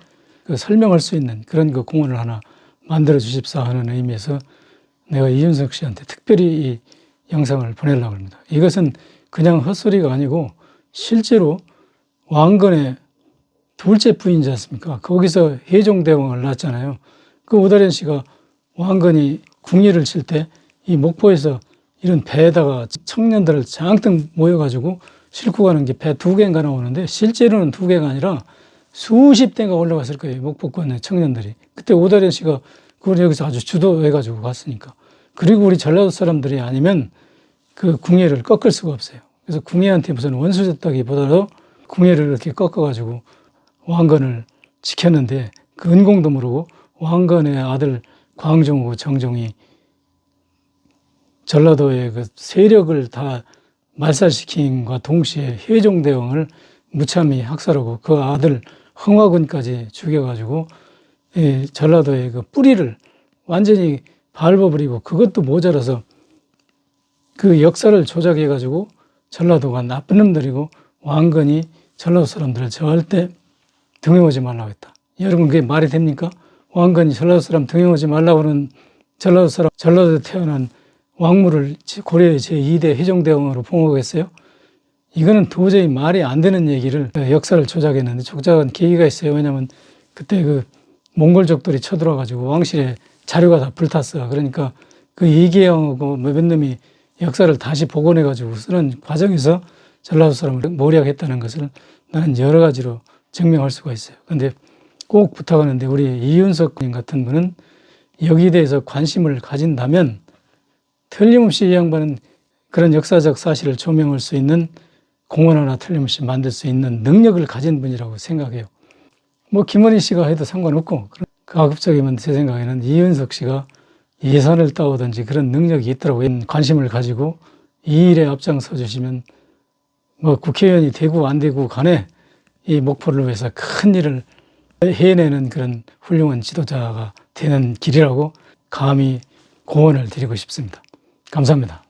설명할 수 있는 그런 그 공원을 하나 만들어 주십사 하는 의미에서 내가 이윤석 씨한테 특별히 이 영상을 보내려고 합니다. 이것은 그냥 헛소리가 아니고 실제로 왕건의 둘째 부인이지 않습니까? 거기서 혜종대왕을 낳았잖아요. 그 오다련 씨가 왕건이 궁리를 칠 때 이 목포에서 이런 배에다가 청년들을 장뜩 모여가지고 싣고 가는 게 배 2개인가 나오는데 실제로는 2개가 아니라 수십 대가 올라갔을 거예요. 목포권의 청년들이. 그때 오다련 씨가 그걸 여기서 아주 주도해가지고 갔으니까. 그리고 우리 전라도 사람들이 아니면 그 궁예를 꺾을 수가 없어요. 그래서 궁예한테 무슨 원수졌다기보다도 궁예를 이렇게 꺾어가지고 왕건을 지켰는데 그 은공도 모르고 왕건의 아들 광종하고 정종이 전라도의 그 세력을 다 말살시킴과 동시에 회종대왕을 무참히 학살하고 그 아들 흥화군까지 죽여가지고 이 전라도의 그 뿌리를 완전히 밟아버리고 그것도 모자라서 그 역사를 조작해가지고 전라도가 나쁜 놈들이고 왕건이 전라도 사람들을 절대 등용하지 말라고 했다. 여러분 그게 말이 됩니까? 왕건이 전라도 사람 등용하지 말라고 하는 전라도 사람, 전라도에 태어난 왕물을 고려의 제2대 회종대왕으로 봉하겠어요? 이거는 도저히 말이 안 되는 얘기를 역사를 조작했는데 조작한 계기가 있어요. 왜냐하면 그때 그 몽골족들이 쳐들어와가지고 왕실에 자료가 다 불탔어. 그러니까 그 이계영하고 몇 놈이 역사를 다시 복원해가지고 쓰는 과정에서 전라도 사람을 모략했다는 것을 나는 여러 가지로 증명할 수가 있어요. 근데 꼭 부탁하는데 우리 이윤석 님 같은 분은 여기에 대해서 관심을 가진다면 틀림없이 이 양반은 그런 역사적 사실을 조명할 수 있는 공원 하나 틀림없이 만들 수 있는 능력을 가진 분이라고 생각해요. 뭐 김원희 씨가 해도 상관없고 가급적이면 제 생각에는 이윤석 씨가 예산을 따오든지 그런 능력이 있더라고요. 관심을 가지고 이 일에 앞장서 주시면 뭐 국회의원이 되고 안 되고 간에 이 목표를 위해서 큰 일을 해내는 그런 훌륭한 지도자가 되는 길이라고 감히 고언을 드리고 싶습니다. 감사합니다.